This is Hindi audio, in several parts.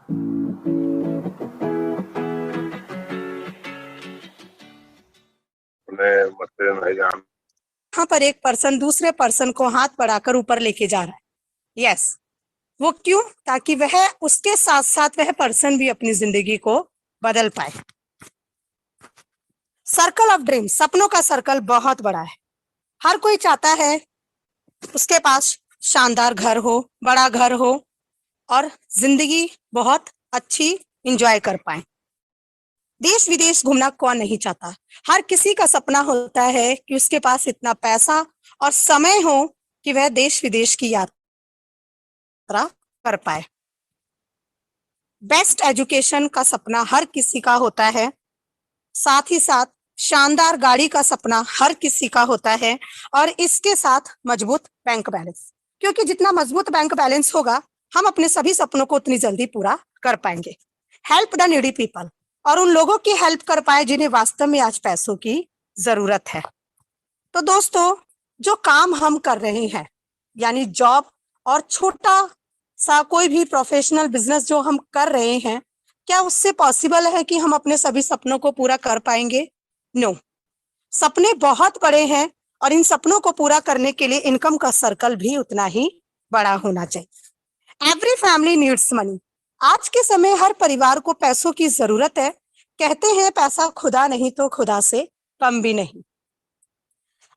यहाँ पर एक पर्सन दूसरे पर्सन को हाथ बढ़ाकर ऊपर लेके जा रहा है। यस, वो क्यों? ताकि वह उसके साथ साथ वह पर्सन भी अपनी जिंदगी को बदल पाए। सर्कल ऑफ ड्रीम, सपनों का सर्कल बहुत बड़ा है। हर कोई चाहता है उसके पास शानदार घर हो, बड़ा घर हो और जिंदगी बहुत अच्छी एंजॉय कर पाए। देश विदेश घूमना कौन नहीं चाहता? हर किसी का सपना होता है कि उसके पास इतना पैसा और समय हो कि वह देश विदेश की यात्रा कर पाए। बेस्ट एजुकेशन का सपना हर किसी का होता है, साथ ही साथ शानदार गाड़ी का सपना हर किसी का होता है, और इसके साथ मजबूत बैंक बैलेंस, क्योंकि जितना मजबूत बैंक बैलेंस होगा हम अपने सभी सपनों को उतनी जल्दी पूरा कर पाएंगे। हेल्प द नीडी पीपल, और उन लोगों की हेल्प कर पाए जिन्हें वास्तव में आज पैसों की जरूरत है। तो दोस्तों, जो काम हम कर रहे हैं यानी जॉब और छोटा सा कोई भी प्रोफेशनल बिजनेस जो हम कर रहे हैं, क्या उससे पॉसिबल है कि हम अपने सभी सपनों को पूरा कर पाएंगे? नो। सपने बहुत बड़े हैं और इन सपनों को पूरा करने के लिए इनकम का सर्कल भी उतना ही बड़ा होना चाहिए। Every family needs money. आज के समय हर परिवार को पैसों की जरूरत है। कहते हैं पैसा खुदा नहीं तो खुदा से कम भी नहीं।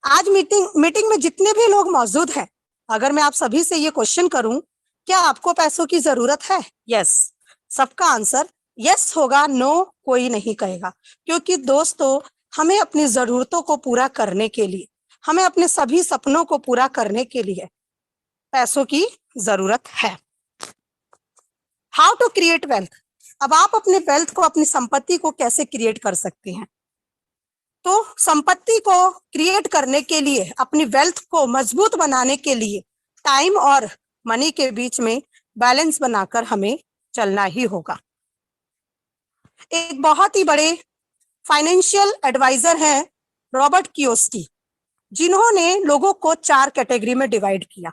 आज मीटिंग में जितने भी लोग मौजूद हैं, अगर मैं आप सभी से ये क्वेश्चन करूं, क्या आपको पैसों की जरूरत है? यस, सबका आंसर यस होगा, नो कोई नहीं कहेगा। क्योंकि दोस्तों, हमें अपनी जरूरतों को पूरा करने के लिए, हमें अपने सभी सपनों को पूरा करने के लिए पैसों की जरूरत है। How to create wealth. अब आप अपने वेल्थ को, अपनी संपत्ति को कैसे क्रिएट कर सकते हैं? तो संपत्ति को क्रिएट करने के लिए, अपनी वेल्थ को मजबूत बनाने के लिए टाइम और मनी के बीच में बैलेंस बनाकर हमें चलना ही होगा। एक बहुत ही बड़े फाइनेंशियल एडवाइजर हैं रॉबर्ट कियोसाकी, जिन्होंने लोगों को 4 कैटेगरी में डिवाइड किया: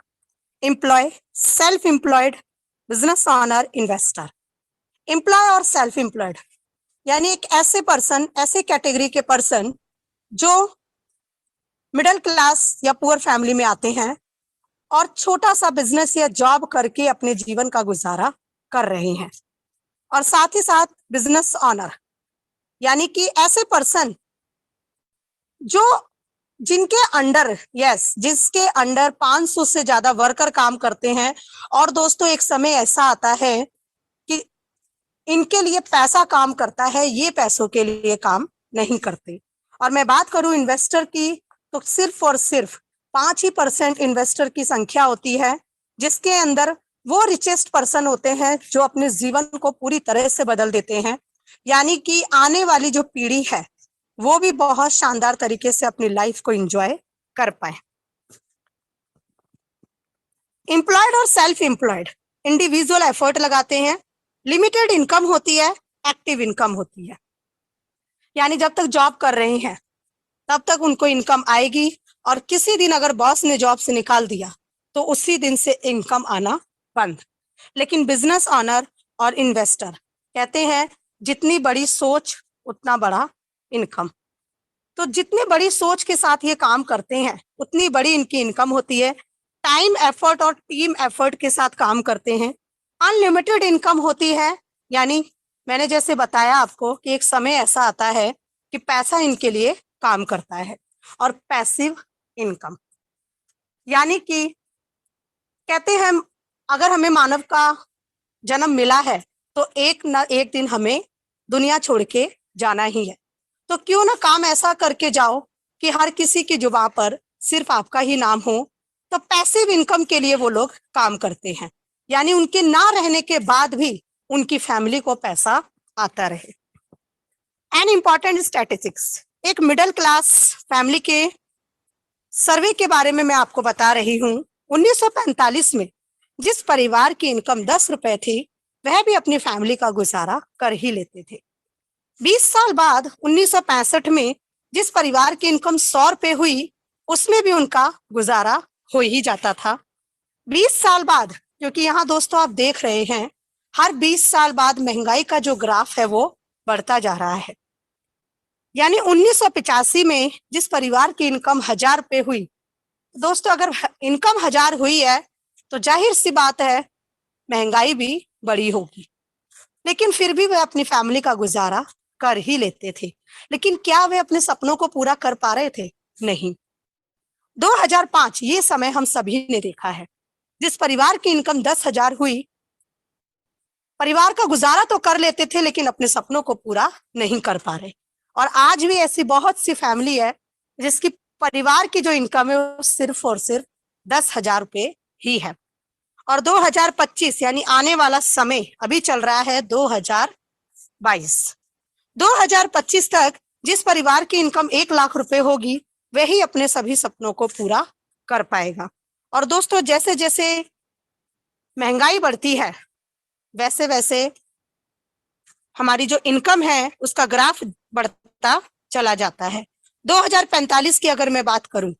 employ, self employed, business owner, investor. Employ और सेल्फ एम्प्लॉयड यानी एक ऐसे पर्सन, ऐसे कैटेगरी के पर्सन जो मिडिल क्लास या पुअर फैमिली में आते हैं और छोटा सा बिजनेस या जॉब करके अपने जीवन का गुजारा कर रहे हैं। और साथ ही साथ बिजनेस ऑनर यानी कि ऐसे पर्सन जो जिनके अंडर जिसके अंडर 500 से ज्यादा वर्कर काम करते हैं। और दोस्तों, एक समय ऐसा आता है कि इनके लिए पैसा काम करता है, ये पैसों के लिए काम नहीं करते। और मैं बात करूं इन्वेस्टर की, तो सिर्फ और सिर्फ 5% इन्वेस्टर की संख्या होती है, जिसके अंदर वो रिचेस्ट पर्सन होते हैं जो अपने जीवन को पूरी तरह से बदल देते हैं। यानी कि आने वाली जो पीढ़ी है वो भी बहुत शानदार तरीके से अपनी लाइफ को एंजॉय कर पाए। एम्प्लॉयड और सेल्फ एम्प्लॉयड इंडिविजुअल एफर्ट लगाते हैं, लिमिटेड इनकम होती है, एक्टिव इनकम होती है। यानी जब तक जॉब कर रहे हैं तब तक उनको इनकम आएगी, और किसी दिन अगर बॉस ने जॉब से निकाल दिया तो उसी दिन से इनकम आना बंद। लेकिन बिजनेस ऑनर और इन्वेस्टर कहते हैं जितनी बड़ी सोच उतना बड़ा इनकम। तो जितनी बड़ी सोच के साथ ये काम करते हैं उतनी बड़ी इनकी इनकम होती है। टाइम एफर्ट और टीम एफर्ट के साथ काम करते हैं, अनलिमिटेड इनकम होती है। यानी मैंने जैसे बताया आपको कि एक समय ऐसा आता है कि पैसा इनके लिए काम करता है। और पैसिव इनकम यानी कि कहते हैं अगर हमें मानव का जन्म मिला है तो एक ना एक दिन हमें दुनिया छोड़ के जाना ही है। तो क्यों ना काम ऐसा करके जाओ कि हर किसी की जुबान पर सिर्फ आपका ही नाम हो। तो पैसिव इनकम के लिए वो लोग काम करते हैं, यानी उनके ना रहने के बाद भी उनकी फैमिली को पैसा आता रहे। एन इम्पॉर्टेंट स्टैटिस्टिक्स, एक मिडिल क्लास फैमिली के सर्वे के बारे में मैं आपको बता रही हूँ। 1945 में जिस परिवार की इनकम 10 रुपए थी वह भी अपनी फैमिली का गुजारा कर ही लेते थे। 20 साल बाद 1965 में जिस परिवार की इनकम 100 रुपए हुई उसमें भी उनका गुजारा हो ही जाता था। 20 साल बाद, क्योंकि यहाँ दोस्तों आप देख रहे हैं हर 20 साल बाद महंगाई का जो ग्राफ है वो बढ़ता जा रहा है। यानी 1985 में जिस परिवार की इनकम 1000 रुपए हुई, दोस्तों अगर इनकम 1000 हुई है तो जाहिर सी बात है महंगाई भी बड़ी होगी, लेकिन फिर भी वे अपनी फैमिली का गुजारा कर ही लेते थे। लेकिन क्या वे अपने सपनों को पूरा कर पा रहे थे? नहीं। 2005 ये समय हम सभी ने देखा है, जिस परिवार की इनकम 10,000 हुई, परिवार का गुजारा तो कर लेते थे लेकिन अपने सपनों को पूरा नहीं कर पा रहे। और आज भी ऐसी बहुत सी फैमिली है जिसकी परिवार की जो इनकम है वो सिर्फ और सिर्फ 10,000 रुपए ही है। और 2025 यानी आने वाला समय अभी चल रहा है 2022, 2025 तक जिस परिवार की इनकम 1 लाख रुपए होगी वही अपने सभी सपनों को पूरा कर पाएगा। और दोस्तों जैसे जैसे महंगाई बढ़ती है वैसे वैसे हमारी जो इनकम है उसका ग्राफ बढ़ता चला जाता है। 2045 की अगर मैं बात करूं,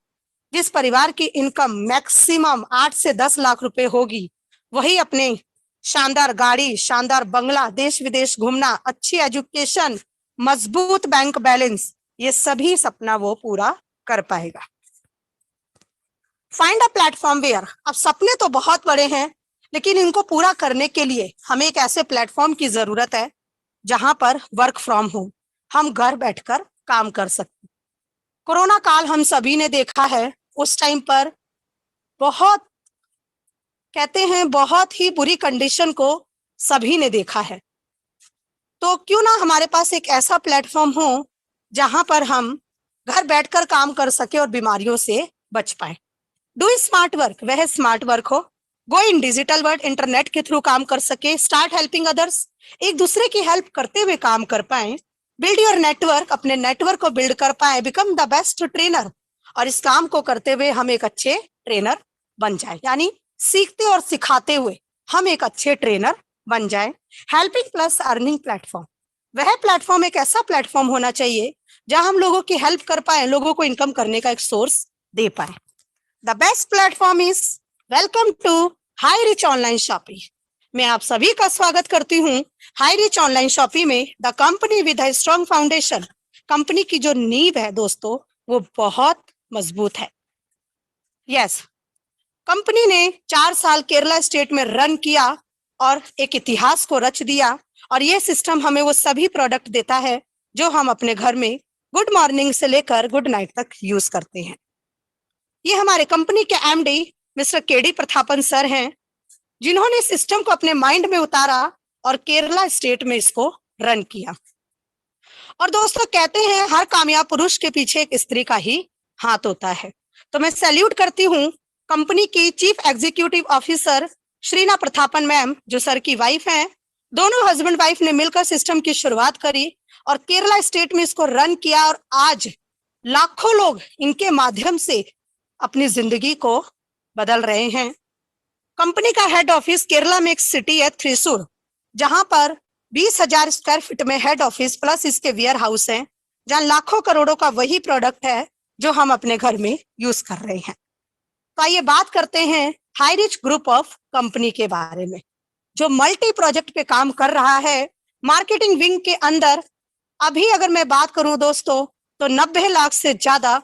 जिस परिवार की इनकम मैक्सिमम 8 से 10 लाख रुपए होगी वही अपने शानदार गाड़ी, शानदार बंगला, देश विदेश घूमना, अच्छी एजुकेशन, मजबूत बैंक बैलेंस, ये सभी सपना वो पूरा कर पाएगा। फाइंड अ प्लेटफॉर्म वेयर, अब सपने तो बहुत बड़े हैं लेकिन इनको पूरा करने के लिए हमें एक ऐसे प्लेटफॉर्म की जरूरत है जहां पर वर्क फ्रॉम होम, हम घर बैठकर काम कर सकते। कोरोना काल हम सभी ने देखा है, उस टाइम पर बहुत कहते हैं बहुत ही बुरी कंडीशन को सभी ने देखा है। तो क्यों ना हमारे पास एक ऐसा प्लेटफॉर्म हो जहां पर हम घर बैठकर काम कर सके और बीमारियों से बच पाए। डू स्मार्ट वर्क, वह स्मार्ट वर्क हो, गो इन डिजिटल वर्ल्ड, इंटरनेट के थ्रू काम कर सके, स्टार्ट हेल्पिंग अदर्स, एक दूसरे की हेल्प करते हुए काम कर पाए, बिल्ड योर नेटवर्क, अपने नेटवर्क को बिल्ड कर पाए, बिकम द बेस्ट ट्रेनर, और इस काम को करते हुए हम एक अच्छे ट्रेनर बन जाए, यानी सीखते और सिखाते हुए हम एक अच्छे ट्रेनर बन जाए। हेल्पिंग प्लस अर्निंग प्लेटफॉर्म, वह प्लेटफॉर्म एक ऐसा प्लेटफॉर्म होना चाहिए जहां हम लोगों की हेल्प कर पाए, लोगों को इनकम करने का एक सोर्स दे पाए। The best platform is welcome to Hi Rich online shopping. मैं आप सभी का स्वागत करती हूँ हाई रिच ऑनलाइन शॉपिंग में, the company with a strong foundation. Company की जो नींव है दोस्तों वो बहुत मजबूत है। यस, कंपनी ने 4 साल केरला स्टेट में रन किया और एक इतिहास को रच दिया, और ये सिस्टम हमें वो सभी प्रोडक्ट देता है जो हम अपने घर में गुड मॉर्निंग से लेकर गुड नाइट तक यूज करते हैं। ये हमारे कंपनी के MD mister KD Prathapan sir हैं, जिन्होंने सिस्टम को अपने माइंड में उतारा और केरला स्टेट में इसको रन किया। और दोस्तों कहते हैं हर कामयाब पुरुष के पीछे एक स्त्री का ही हाथ होता है, तो मैं सैल्यूट करती हूँ कंपनी की chief executive officer Shreena Prathapan ma'am, जो सर की वाइफ हैं। दोनों हस्बैंड वाइफ ने मिलकर सिस्टम की शुरुआत करी और केरला स्टेट में इसको रन किया, और आज लाखों लोग इनके माध्यम से अपनी जिंदगी को बदल रहे हैं। कंपनी का हेड ऑफिस केरला में एक सिटी है थ्रिसुर, जहां पर 20,000 स्क्वायर फीट में हेड ऑफिस प्लस इसके वेयर हाउस है, जहां लाखों करोड़ों का वही प्रोडक्ट है जो हम अपने घर में यूज कर रहे हैं। तो आइए बात करते हैं Hi rich group of company के बारे में, जो मल्टी प्रोजेक्ट पे काम कर रहा है मार्केटिंग विंग के अंदर। अभी अगर मैं बात करूं दोस्तों तो 90 लाख से ज्यादा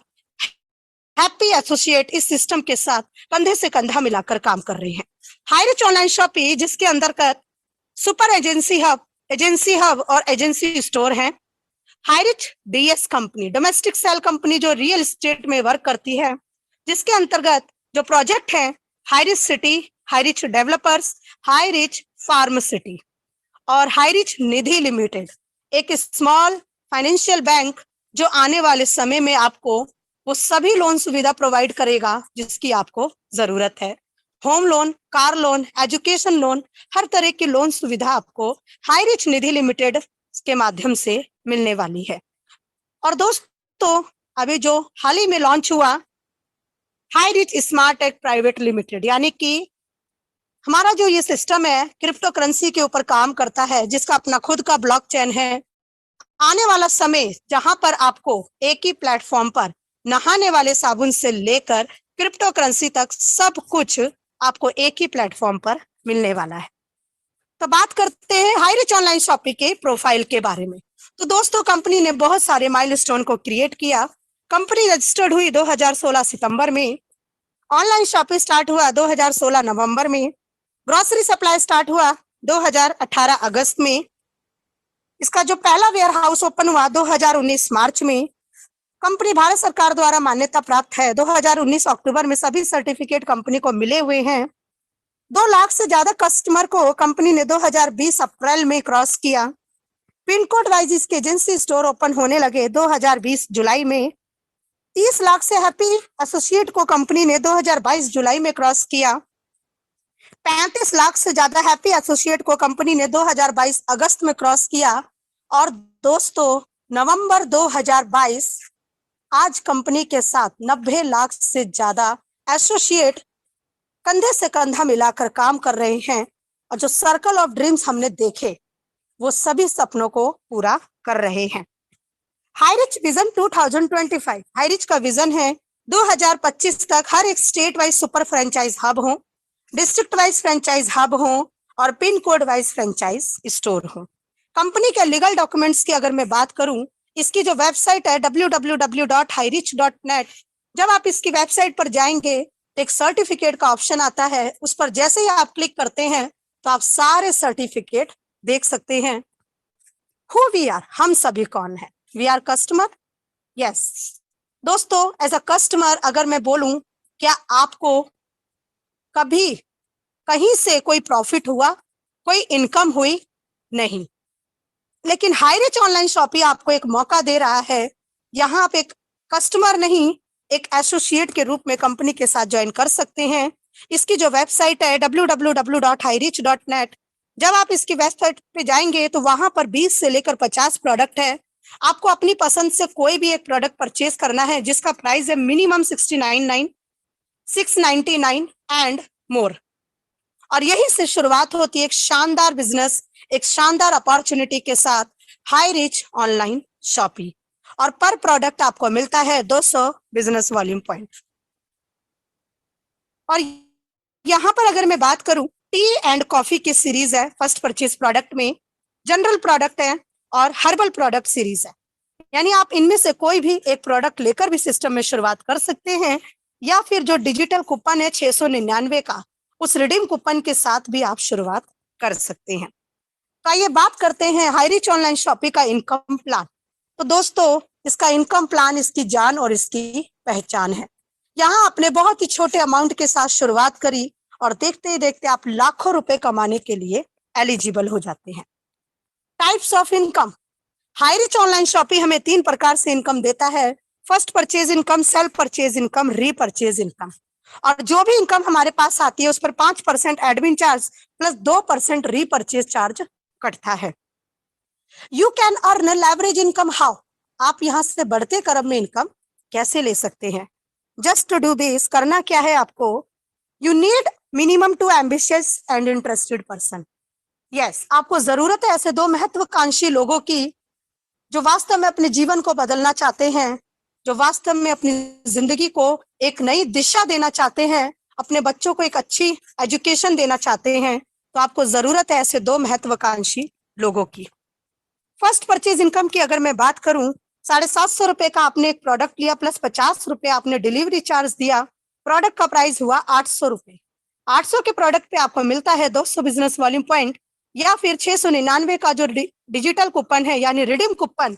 हैप्पी एसोसिएट इस सिस्टम के साथ कंधे से कंधा मिलाकर काम कर रहे हैं। हाई रिच ऑनलाइन शॉपिंग जिसके अंतर्गत सुपर एजेंसी हब और एजेंसी स्टोर हैं। Hi Rich DS company, domestic sale company, जो रियल एस्टेट में वर्क करती है, जिसके अंतर्गत जो प्रोजेक्ट है Hi Rich city, Hi Rich developers, Hi Rich farm city, और हाई रिच निधि लिमिटेड, एक स्मॉल फाइनेंशियल बैंक जो आने वाले समय में आपको वो सभी लोन सुविधा प्रोवाइड करेगा जिसकी आपको जरूरत है। Home loan, car loan, education loan, हर तरह की लोन सुविधा आपको हाई रिच निधि लिमिटेड के माध्यम से मिलने वाली है। और दोस्तों अभी जो हाल ही में लॉन्च हुआ Hi Rich smart tech private limited, यानी कि हमारा जो ये सिस्टम है क्रिप्टो करेंसी के ऊपर काम करता है, जिसका अपना खुद का ब्लॉकचेन है। आने वाला समय जहां पर आपको एक ही प्लेटफॉर्म पर नहाने वाले साबुन से लेकर क्रिप्टो करेंसी तक सब कुछ आपको एक ही प्लेटफॉर्म पर मिलने वाला है। तो बात करते हैं हाईरिच ऑनलाइन शॉपिंग के प्रोफाइल के बारे में। तो दोस्तों, कंपनी ने बहुत सारे माइलस्टोन को क्रिएट किया। कंपनी रजिस्टर्ड हुई 2016 सितंबर में। ऑनलाइन शॉपिंग स्टार्ट हुआ 2016 नवंबर में। ग्रोसरी सप्लाई स्टार्ट हुआ 2018 अगस्त में। इसका जो पहला वेयर हाउस ओपन हुआ 2019 मार्च में। कंपनी भारत सरकार द्वारा मान्यता प्राप्त है। 2019 अक्टूबर में सभी सर्टिफिकेट कंपनी को मिले हुए हैं। 2 लाख से ज्यादा कस्टमर को कंपनी ने 2020 अप्रैल में क्रॉस किया। पिन कोड वाइज इसके एजेंसी स्टोर ओपन होने लगे 2020 जुलाई में। 30 लाख से हैप्पी एसोसिएट को कंपनी ने 2022 जुलाई में क्रॉस किया। 35 लाख से ज्यादा हैप्पी एसोसिएट को कंपनी ने 2022 अगस्त में क्रॉस किया। और दोस्तों, नवंबर 2022 आज कंपनी के साथ 90 लाख से ज्यादा एसोसिएट कंधे से कंधा मिलाकर काम कर रहे हैं। और जो सर्कल ऑफ ड्रीम्स हमने देखे वो सभी सपनों को पूरा कर रहे हैं। हाईरिच विजन 2025, हाईरिच का विजन है 2025 तक हर एक state wise super franchise hub हो, डिस्ट्रिक्ट वाइज फ्रेंचाइज हब हो और pin code wise franchise store हो। कंपनी के लीगल डॉक्यूमेंट्स की अगर मैं बात करूं, इसकी जो वेबसाइट है www.hirich.net, जब आप इसकी वेबसाइट पर जाएंगे तो एक सर्टिफिकेट का ऑप्शन आता है। उस पर जैसे ही आप क्लिक करते हैं तो आप सारे सर्टिफिकेट देख सकते हैं। हु वी आर, हम सभी कौन है? We are customer. यस दोस्तों, एज अ कस्टमर अगर मैं बोलूं, क्या आपको कभी कहीं से कोई प्रॉफिट हुआ, कोई इनकम हुई? नहीं। लेकिन हाईरिच ऑनलाइन शॉपिंग आपको एक मौका दे रहा है। यहाँ आप एक कस्टमर नहीं, एक एसोसिएट के रूप में कंपनी के साथ ज्वाइन कर सकते हैं। इसकी जो वेबसाइट है www.hirich.net, जब आप इसकी वेबसाइट पे जाएंगे तो वहां पर 20 से लेकर 50 प्रोडक्ट है। आपको अपनी पसंद से कोई भी एक प्रोडक्ट परचेज करना है जिसका प्राइस है मिनिमम 699, 699 एंड मोर। और यही से शुरुआत होती है एक शानदार बिजनेस, एक शानदार अपॉर्चुनिटी के साथ हाईरिच ऑनलाइन शॉपिंग। और पर प्रोडक्ट आपको मिलता है 200 बिजनेस वॉल्यूम पॉइंट। और यहाँ पर अगर मैं बात करूं, टी एंड कॉफी की सीरीज है फर्स्ट परचेज प्रोडक्ट में, जनरल प्रोडक्ट है और हर्बल प्रोडक्ट सीरीज है। यानी आप इनमें से कोई भी एक प्रोडक्ट लेकर भी सिस्टम में शुरुआत कर सकते हैं, या फिर जो डिजिटल कूपन है 699 का, उस रिडीम कूपन के साथ भी आप शुरुआत कर सकते हैं। तो आइए बात करते हैं हाईरिच ऑनलाइन शॉपिंग का इनकम प्लान। तो दोस्तों, इसका इनकम प्लान इसकी जान और इसकी पहचान है। यहाँ आपने बहुत ही छोटे अमाउंट के साथ शुरुआत करी और देखते ही देखते आप लाखों रुपए कमाने के लिए एलिजिबल हो जाते हैं। Types of income, Highrich online shopping हमें 3 प्रकार से इनकम देता है। First purchase income, self purchase income, repurchase income. और जो भी इनकम हमारे पास आती है उस पर 5% admin charge plus 2% repurchase charge कटता है। You can earn leverage income how, आप यहाँ से बढ़ते क्रम में इनकम कैसे ले सकते हैं? जस्ट टू डू दिस, करना क्या है आपको? You need minimum 2 ambitious and interested person. Yes, आपको जरूरत है ऐसे 2 महत्वाकांक्षी लोगों की जो वास्तव में अपने जीवन को बदलना चाहते हैं, जो वास्तव में अपनी जिंदगी को एक नई दिशा देना चाहते हैं, अपने बच्चों को एक अच्छी एजुकेशन देना चाहते हैं। तो आपको जरूरत है ऐसे 2 महत्वाकांक्षी लोगों की। फर्स्ट परचेज इनकम की अगर मैं बात करूं, 750 रुपए का आपने एक प्रोडक्ट लिया प्लस 50 रुपए आपने डिलीवरी चार्ज दिया, प्रोडक्ट का प्राइस हुआ 800 रुपए। 800 के प्रोडक्ट पे आपको मिलता है 200 बिजनेस वॉल्यूम पॉइंट, या फिर 699 का जो डिजिटल कूपन है यानी रिडीम कूपन,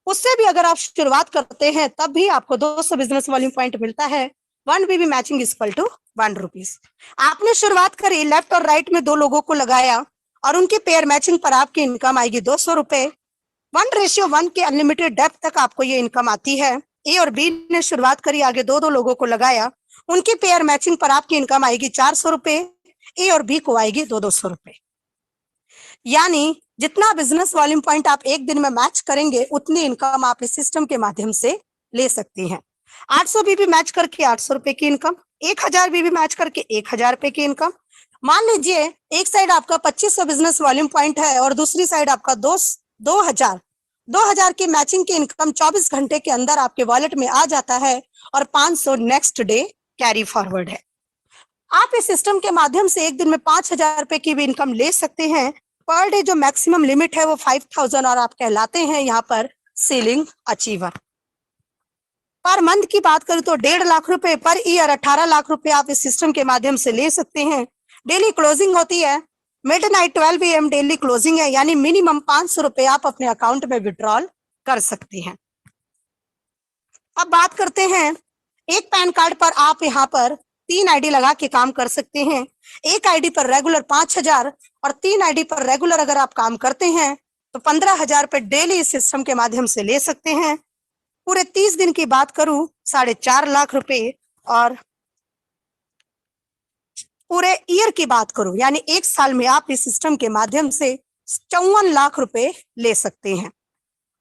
उससे भी अगर आप शुरुआत करते हैं तब भी आपको 200 बिजनेस वॉल्यूम पॉइंट मिलता है। 1 BB matching equal to 1 rupees. आपने शुरुआत करी, लेफ्ट और राइट में 2 लोगों को लगाया और उनकी पेयर मैचिंग पर आपकी इनकम आएगी 200 रुपए। 1:1 के अनलिमिटेड डेप्थ तक आपको ये इनकम आती है। ए और बी ने शुरुआत करी, आगे 2 लोगों को लगाया, उनकी पेयर मैचिंग पर आपकी इनकम आएगी 400 रुपए। ए और बी को आएगी 200 रुपए। यानी जितना बिजनेस वॉल्यूम पॉइंट आप एक दिन में मैच करेंगे उतनी इनकम आप इस सिस्टम के माध्यम से ले सकते हैं। 800 बीबी मैच करके 800 रुपए की इनकम, 1000 बीबी मैच करके 1000 रुपए की इनकम। मान लीजिए एक साइड आपका 2500 बिजनेस वॉल्यूम पॉइंट है और दूसरी साइड आपका 2000 की मैचिंग की इनकम 24 घंटे के अंदर आपके वॉलेट में आ जाता है और 500 नेक्स्ट डे कैरी फॉरवर्ड है। आप इस सिस्टम के माध्यम से एक दिन में 5,000 रुपए की भी इनकम ले सकते हैं। पर डे जो मैक्सिमम लिमिट है वो 5,000 और आप कहलाते हैं यहाँ पर सीलिंग अचीवर। पर मंथ की बात करें तो 1.5 लाख रुपए, पर ईयर 18 लाख रुपए आप इस सिस्टम के माध्यम से ले सकते हैं। डेली क्लोजिंग होती है मिडनाइट 12 PM डेली क्लोजिंग है, यानी मिनिमम 500 रुपए आप अपने अकाउंट में विड्रॉल कर सकते हैं। अब बात करते हैं, एक पैन कार्ड पर आप यहाँ पर 3 आईडी लगा के काम कर सकते हैं। एक आईडी पर रेगुलर 5,000 और 3 आईडी पर रेगुलर अगर आप काम करते हैं तो 15,000 रुपए डेली इस सिस्टम के माध्यम से ले सकते हैं। पूरे 30 दिन की बात करूं 4.5 लाख रुपए, और पूरे ईयर की बात करूं यानी एक साल में आप इस सिस्टम के माध्यम से 54 लाख रुपए ले सकते हैं।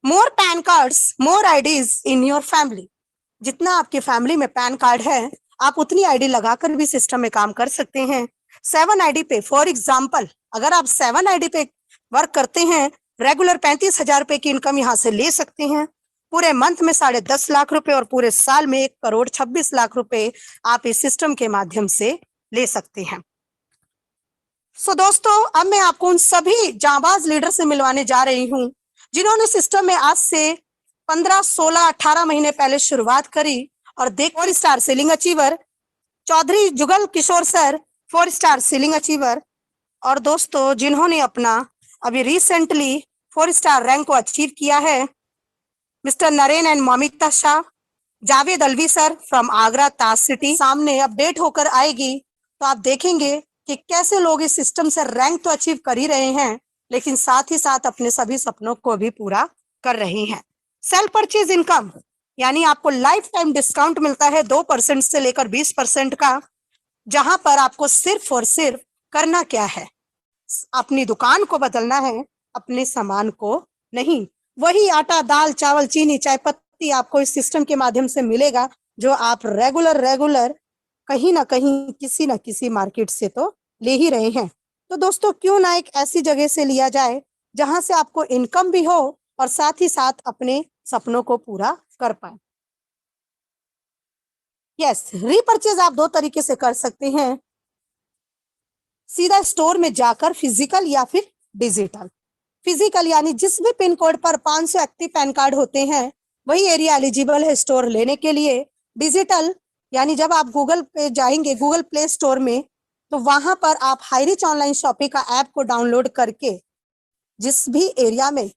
More PAN cards more IDs in your family. जितना आपकी फैमिली में पैन कार्ड है आप उतनी आईडी लगाकर भी सिस्टम में काम कर सकते हैं। 7 आईडी पे, फॉर एग्जाम्पल अगर आप 7 आईडी पे वर्क करते हैं, रेगुलर 35,000 रुपए की इनकम यहाँ से ले सकते हैं। पूरे मंथ में 10.5 लाख रुपए और पूरे साल में 1,26,00,000 रुपए आप इस सिस्टम के माध्यम से ले सकते हैं। सो दोस्तों, अब मैं आपको उन सभी जांबाज लीडर से मिलवाने जा रही हूँ जिन्होंने सिस्टम में आज से 15, 16, 18 महीने पहले शुरुआत करी और देख 4 star ceiling achiever, Chaudhary Jugal Kishore sir 4 star ceiling achiever, और दोस्तों जिन्होंने अपना अभी रिसेंटली 4 स्टार रैंक को अचीव किया है, mister Naren and Mamita Shah, Javed Alvi sir from Agra Taj city. सामने अपडेट होकर आएगी तो आप देखेंगे कि कैसे लोग इस सिस्टम से रैंक तो अचीव कर ही रहे हैं लेकिन साथ ही साथ अपने सभी सपनों को भी पूरा कर रहे हैं। सेल्फ परचेज इनकम यानी आपको लाइफ टाइम डिस्काउंट मिलता है 2% से लेकर 20% का, जहां पर आपको सिर्फ और सिर्फ करना क्या है, अपनी दुकान को बदलना है, अपने सामान को नहीं। वही आटा, दाल, चावल, चीनी, चाय पत्ती आपको इस सिस्टम के माध्यम से मिलेगा जो आप रेगुलर कहीं ना कहीं किसी ना किसी मार्केट से तो ले ही रहे हैं। तो दोस्तों क्यों ना एक ऐसी जगह से लिया जाए जहां से आपको इनकम भी हो और साथ ही साथ अपने सपनों को पूरा कर पाए। यस, रीपरचेज आप 2 तरीके से कर सकते हैं, सीधा स्टोर में जाकर फिजिकल या फिर डिजिटल। फिजिकल यानी जिस भी पिन कोड पर 500 एक्टिव पैन कार्ड होते हैं वही एरिया एलिजिबल है स्टोर लेने के लिए। डिजिटल यानी जब आप गूगल पे जाएंगे, गूगल प्ले स्टोर में, तो वहां पर आप हाईरिच ऑनलाइन शॉपिंग का ऐप को डाउनलोड करके जिस भी एरिया में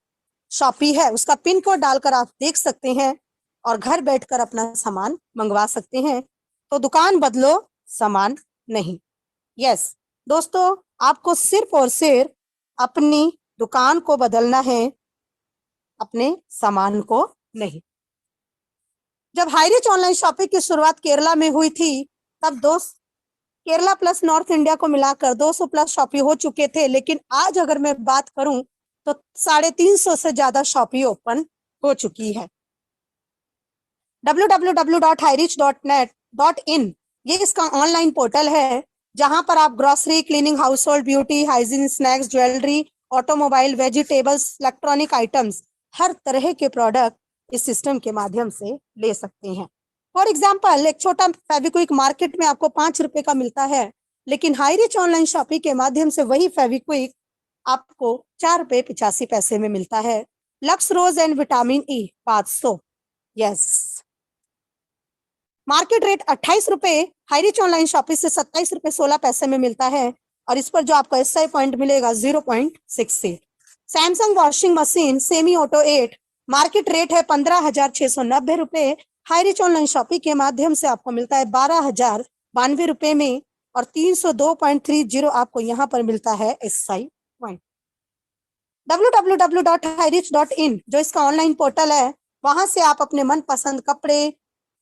शॉपी है उसका पिन कोड डालकर आप देख सकते हैं और घर बैठकर अपना सामान मंगवा सकते हैं। तो दुकान बदलो, सामान नहीं। यस दोस्तों, आपको सिर्फ और सिर्फ अपनी दुकान को बदलना है, अपने सामान को नहीं। जब हाईरिच ऑनलाइन शॉपिंग की शुरुआत केरला में हुई थी तब केरला प्लस नॉर्थ इंडिया को मिलाकर 200 प्लस शॉपी हो चुके थे, लेकिन आज अगर मैं बात करूं तो 350 से ज्यादा शॉपी ओपन हो चुकी है। www.hirich.net.in ये इसका ऑनलाइन पोर्टल है जहां पर आप grocery, cleaning, household, beauty, hygiene, snacks, jewellery, automobile, vegetables, electronic items, हर तरह के प्रोडक्ट इस सिस्टम के माध्यम से ले सकते हैं। फॉर एग्जाम्पल, एक छोटा फेविक्विक मार्केट में आपको 5 रुपए का मिलता है, लेकिन हाईरिच ऑनलाइन शॉपिंग के माध्यम से वही फेविक्विक आपको 4 रुपए 85 पैसे में मिलता है। Lux rose and vitamin E 500। Yes, market rate 28 रुपए, हाईरिच ऑनलाइन शॉपिंग से 27 रुपए 16 पैसे में मिलता है और इस पर जो आपको एसआई पॉइंट मिलेगा 0.68। Samsung washing machine semi auto 8 market rate है 15,690 रुपए, हाईरिच ऑनलाइन शॉपिंग के माध्यम से आपको मिलता है 12,092 रुपए में और 302.30 आपको यहाँ पर मिलता है एसआई पॉइंट। www.hirich.in जो इसका ऑनलाइन पोर्टल है, वहां से आप अपने मनपसंद कपड़े,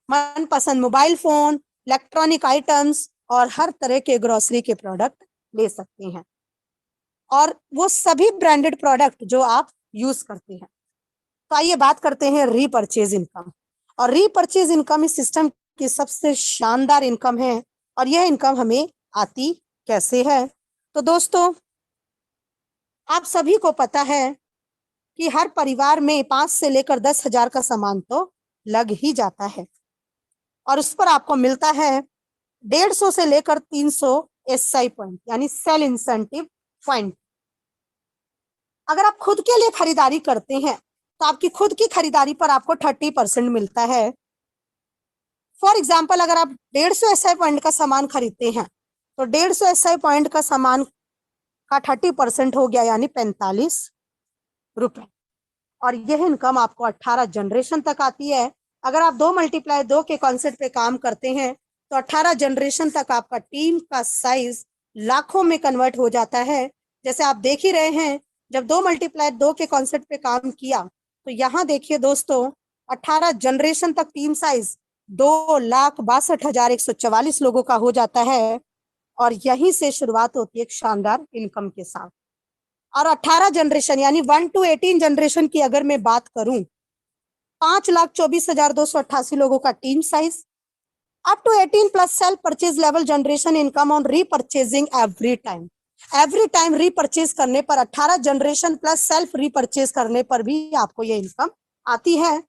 मनपसंद मोबाइल फोन, इलेक्ट्रॉनिक आइटम्स और हर तरह के ग्रोसरी के प्रोडक्ट ले सकते हैं और वो सभी ब्रांडेड प्रोडक्ट जो आप यूज करते हैं। तो आइए बात करते हैं रीपरचेज इनकम। और रीपरचेज इनकम इस सिस्टम की सबसे शानदार इनकम है और यह इनकम हमें आती कैसे है। तो दोस्तों, आप सभी को पता है कि हर परिवार में 5 से लेकर 10,000 का सामान तो लग ही जाता है और उस पर आपको मिलता है 150 से लेकर 300 SI पॉइंट यानी सेल इंसेंटिव पॉइंट। अगर आप खुद के लिए खरीदारी करते हैं तो आपकी खुद की खरीदारी पर आपको 30% मिलता है। फॉर एग्जाम्पल, अगर आप 150 SI पॉइंट का सामान खरीदते हैं तो 150 SI पॉइंट का सामान का 30% हो गया यानी 45 रुपए, और यह इनकम आपको 18 जनरेशन तक आती है। अगर आप 2 × 2 के कॉन्सेप्ट पे काम करते हैं तो 18 जनरेशन तक आपका टीम का साइज लाखों में कन्वर्ट हो जाता है। जैसे आप देख ही रहे हैं, जब 2 × 2 के कॉन्सेप्ट पे काम किया तो यहाँ देखिए दोस्तों, 18 जनरेशन तक टीम साइज 2,62,144 लोगों का हो जाता है, और यहीं से शुरुआत होती है एक शानदार इनकम के साथ। और 18 जनरेशन यानी 1 to 18 जनरेशन की अगर मैं बात करूं, 5,24,288 लोगों का team size, up to 18 plus self purchase level generation income on repurchasing every time repurchase करने पर 18 जनरेशन प्लस सेल्फ रीपरचेज करने पर भी आपको ये इनकम आती है।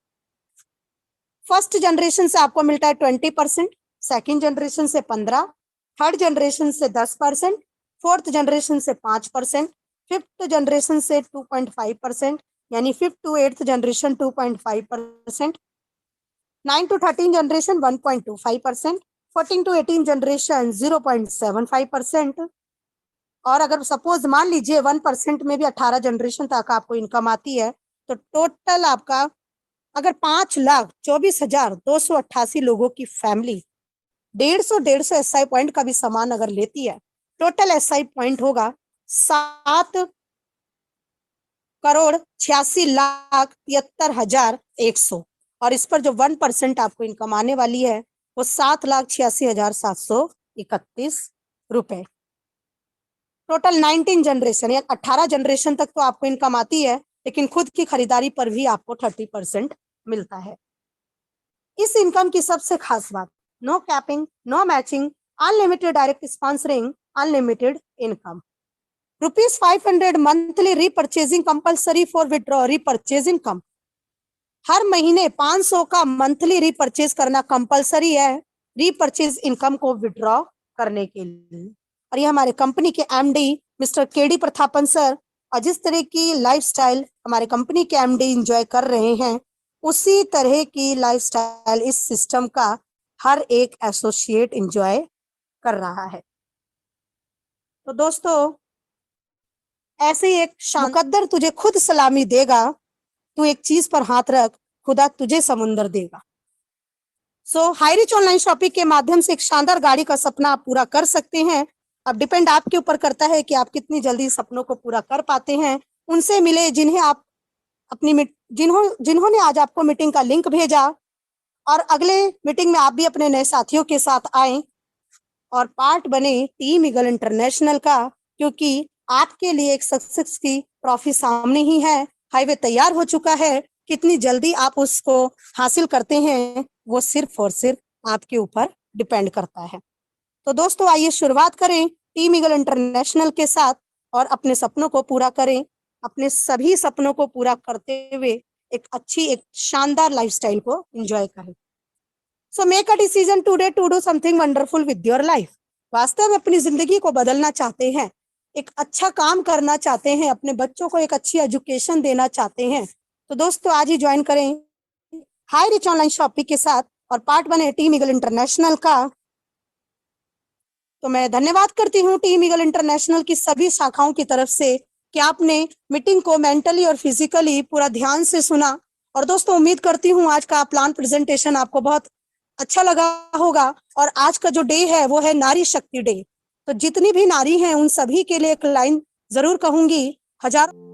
फर्स्ट जनरेशन से आपको मिलता है 20%, सेकेंड जनरेशन से 15%, थर्ड जनरेशन से 10%, फोर्थ जनरेशन से 5%, फिफ्थ जनरेशन से 2.5% यानी 5th to 8th generation 2.5%, 9 to 13 generation 1.25%, 14 to 18 generation 0.75%, और अगर सपोज मान लीजिए 1% में भी 18 जनरेशन तक आपको इनकम आती है तो टोटल आपका, अगर 5,24,288 लोगों की फैमिली 150 SI पॉइंट का भी सामान अगर लेती है, टोटल SI पॉइंट होगा 7,86,73,100, और इस पर जो 1% आपको इनकम आने वाली है वो 7,86,731 रुपए। टोटल 19 जनरेशन या 18 जनरेशन तक तो आपको इनकम आती है, लेकिन खुद की खरीदारी पर भी आपको 30% मिलता है। इस इनकम की सबसे खास बात, no capping, no matching, unlimited direct sponsoring, unlimited income. ₹500 monthly repurchasing compulsory for withdraw repurchase income. हर महीने 500 का मंथली रीपरचेज करना कंपलसरी है रीपरचेज इनकम को विड्रॉ करने के लिए। और ये हमारे कंपनी के MD mister KD Prathapan sir, और जिस तरह की लाइफस्टाइल हमारे कंपनी के MD एंजॉय कर रहे हैं, उसी तरह की लाइफस्टाइल इस सिस्टम का हर एक एसोसिएट एंजॉय कर रहा है। तो दोस्तों, ऐसे ही एक मुकद्दर तुझे खुद सलामी देगा, तू एक चीज पर हाथ रख, खुदा तुझे समुंदर देगा। सो हाईरिच ऑनलाइन शॉपिंग के माध्यम से एक शानदार गाड़ी का सपना आप पूरा कर सकते हैं। अब डिपेंड आपके ऊपर करता है कि आप कितनी जल्दी सपनों को पूरा कर पाते हैं। उनसे मिले जिन्हें आप अपनी जिन्होंने आज आपको मीटिंग का लिंक भेजा, और अगले मीटिंग में आप भी अपने नए साथियों के साथ आए और पार्ट बने टीम ईगल इंटरनेशनल का, क्योंकि आपके लिए एक सक्सेस की ट्रॉफी सामने ही है। हाईवे तैयार हो चुका है, कितनी जल्दी आप उसको हासिल करते हैं वो सिर्फ और सिर्फ आपके ऊपर डिपेंड करता है। तो दोस्तों, आइए शुरुआत करें टीम ईगल इंटरनेशनल के साथ और अपने सपनों को पूरा करें। अपने सभी सपनों को पूरा करते हुए एक शानदार लाइफस्टाइल को एंजॉय करें। So make a decision today to do something wonderful with your life. वास्तव में अपनी जिंदगी को बदलना चाहते हैं, एक अच्छा काम करना चाहते हैं, अपने बच्चों को एक अच्छी एजुकेशन देना चाहते हैं, तो दोस्तों आज ही ज्वाइन करें हाई रिच ऑनलाइन शॉपिंग के साथ और पार्ट बने टीम ईगल इंटरनेशनल का। तो मैं धन्यवाद करती हूँ टीम ईगल इंटरनेशनल की सभी शाखाओं की तरफ से कि आपने मीटिंग को मेंटली और फिजिकली पूरा ध्यान से सुना। और दोस्तों, उम्मीद करती हूँ आज का प्लान प्रेजेंटेशन आपको बहुत अच्छा लगा होगा। और आज का जो डे है वो है नारी शक्ति डे। तो जितनी भी नारी हैं उन सभी के लिए एक लाइन जरूर कहूंगी, हजारों